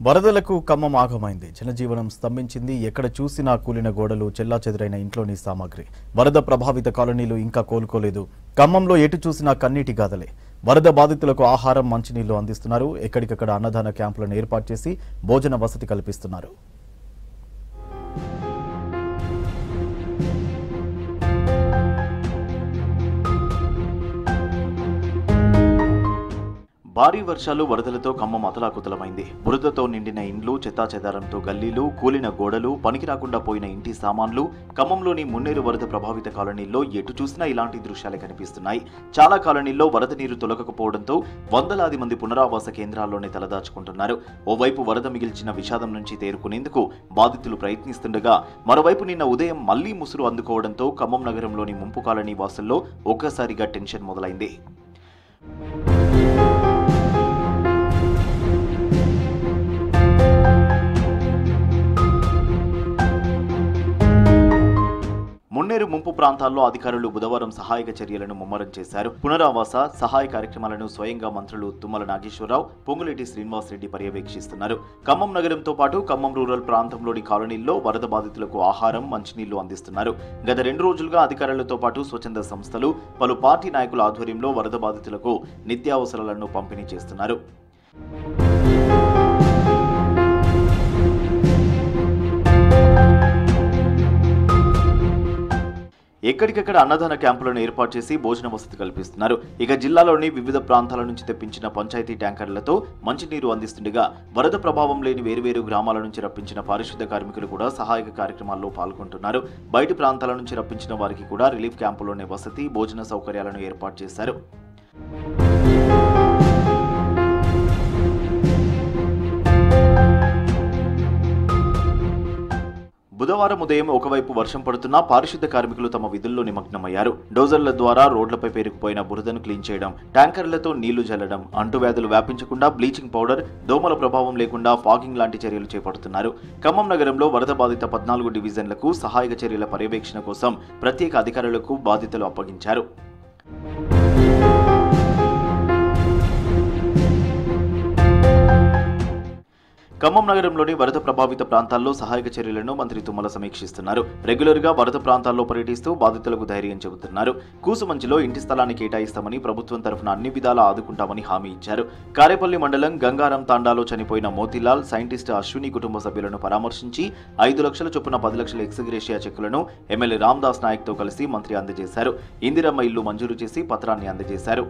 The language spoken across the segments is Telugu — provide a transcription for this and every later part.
వరదలకు ఖమ్మం ఆగమైంది. జనజీవనం స్తంభించింది. ఎక్కడ చూసినా కూలిన గోడలు, చెల్లాచెదురైన ఇంట్లోని సామాగ్రి. వరద ప్రభావిత కాలనీలు ఇంకా కోలుకోలేదు. ఖమ్మంలో ఎటు చూసినా కన్నీటి గాథలే. వరద బాధితులకు ఆహారం, మంచినీళ్లు అందిస్తున్నారు. ఎక్కడికక్కడ అన్నదాన క్యాంపులను ఏర్పాటు చేసి భోజన వసతి కల్పిస్తున్నారు. భారీ వర్షాలు, వరదలతో ఖమ్మం అతలాకుతలమైంది. బురదతో నిండిన ఇండ్లు, చెత్తాచెదారంతో గల్లీలు, కూలిన గోడలు, పనికి రాకుండా పోయిన ఇంటి సామాన్లు. ఖమ్మంలోని మున్నేరు వరద ప్రభావిత కాలనీల్లో ఎటు చూసినా ఇలాంటి దృశ్యాలే కనిపిస్తున్నాయి. చాలా కాలనీల్లో వరద నీరు తొలగకపోవడంతో వందలాది మంది పునరావాస కేంద్రాల్లోనే తలదాచుకుంటున్నారు. ఓవైపు వరద మిగిల్చిన విషాదం నుంచి తేరుకునేందుకు బాధితులు ప్రయత్నిస్తుండగా, మరోవైపు నిన్న ఉదయం మళ్లీ ముసురు అందుకోవడంతో ఖమ్మం నగరంలోని ముంపు కాలనీ వాసుల్లో ఒక్కసారిగా టెన్షన్ మొదలైంది. మున్నేరు ముంపు ప్రాంతాల్లో అధికారులు బుధవారం సహాయక చర్యలను ముమ్మరం చేశారు. పునరావాస సహాయ కార్యక్రమాలను స్వయంగా మంత్రులు తుమ్మల నాగేశ్వరరావు, పొంగులేటి శ్రీనివాసరెడ్డి పర్యవేక్షిస్తున్నారు. ఖమ్మం నగరంతో పాటు ఖమ్మం రూరల్ ప్రాంతంలోని కాలనీల్లో వరద బాధితులకు ఆహారం, మంచినీళ్లు అందిస్తున్నారు. గత 2 రోజులుగా అధికారులతో పాటు స్వచ్ఛంద సంస్థలు, పలు పార్టీ నాయకుల ఆధ్వర్యంలో వరద బాధితులకు నిత్యావసరాలను పంపిణీ చేస్తున్నారు. ఎక్కడికక్కడ అన్నదాన క్యాంపులను ఏర్పాటు చేసి భోజన వసతి కల్పిస్తున్నారు. ఇక జిల్లాలోని వివిధ ప్రాంతాల నుంచి తెప్పించిన పంచాయతీ ట్యాంకర్లతో మంచినీరు అందిస్తుండగా, వరద ప్రభావం లేని వేర్వేరు గ్రామాల నుంచి రప్పించిన పారిశుద్ధ కార్మికులు కూడా సహాయక కార్యక్రమాల్లో పాల్గొంటున్నారు. బయటి ప్రాంతాల నుంచి రప్పించిన వారికి కూడా రిలీఫ్ క్యాంపులోనే వసతి, భోజన సౌకర్యాలను ఏర్పాటు చేశారు. బుధవారం ఉదయం ఒకవైపు వర్షం పడుతున్నా పారిశుద్ధ కార్మికులు తమ విధుల్లో నిమగ్నమయ్యారు. డోజర్ల ద్వారా రోడ్లపై పేరుకుపోయిన బురదను క్లీన్ చేయడం, ట్యాంకర్లతో నీళ్లు జల్లడం, అంటువ్యాధులు వ్యాపించకుండా బ్లీచింగ్ పౌడర్, దోమల ప్రభావం లేకుండా ఫాగింగ్ లాంటి చర్యలు చేపడుతున్నారు. ఖమ్మం నగరంలో వరద బాధిత 14 డివిజన్లకు సహాయక చర్యల పర్యవేక్షణ కోసం ప్రత్యేక అధికారులకు బాధ్యతలు అప్పగించారు. ఖమ్మం నగరంలోని వరద ప్రభావిత ప్రాంతాల్లో సహాయక చర్యలను మంత్రి తుమ్మల సమీక్షిస్తున్నారు. రెగ్యులర్ గా వరద ప్రాంతాల్లో పర్యటిస్తూ బాధితులకు ధైర్యం చెబుతున్నారు. కూసుమంచిలో ఇంటి స్థలాన్ని కేటాయిస్తామని, ప్రభుత్వం తరఫున అన్ని విధాలా ఆదుకుంటామని హామీ ఇచ్చారు. కారేపల్లి మండలం గంగారం తాండాలో చనిపోయిన మోతీలాల్, సైంటిస్ట్ అశ్విని కుటుంబ సభ్యులను పరామర్శించి 5 లక్షల చొప్పున 10 లక్షల ఎక్స్గ్రేషియా చెక్కులను ఎమ్మెల్యే రామదాస్ నాయక్ తో కలిసి మంత్రి అందజేశారు. ఇందిరమ్మ ఇల్లు మంజూరు చేసి పత్రాన్ని అందజేశారు.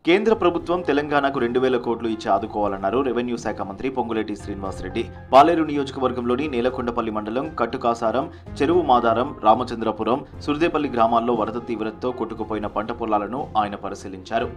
కేంద్ర ప్రభుత్వం తెలంగాణకు 2000 కోట్లు ఇచ్చి ఆదుకోవాలన్నారు రెవెన్యూ శాఖ మంత్రి పొంగులేటి శ్రీనివాసరెడ్డి. పాలేరు నియోజకవర్గంలోని నేలకొండపల్లి మండలం కట్టుకాసారం, చెరువు మాదారం, రామచంద్రపురం, సుర్దేపల్లి గ్రామాల్లో వరద తీవ్రతతో కొట్టుకుపోయిన పంట పొలాలను ఆయన పరిశీలించారు.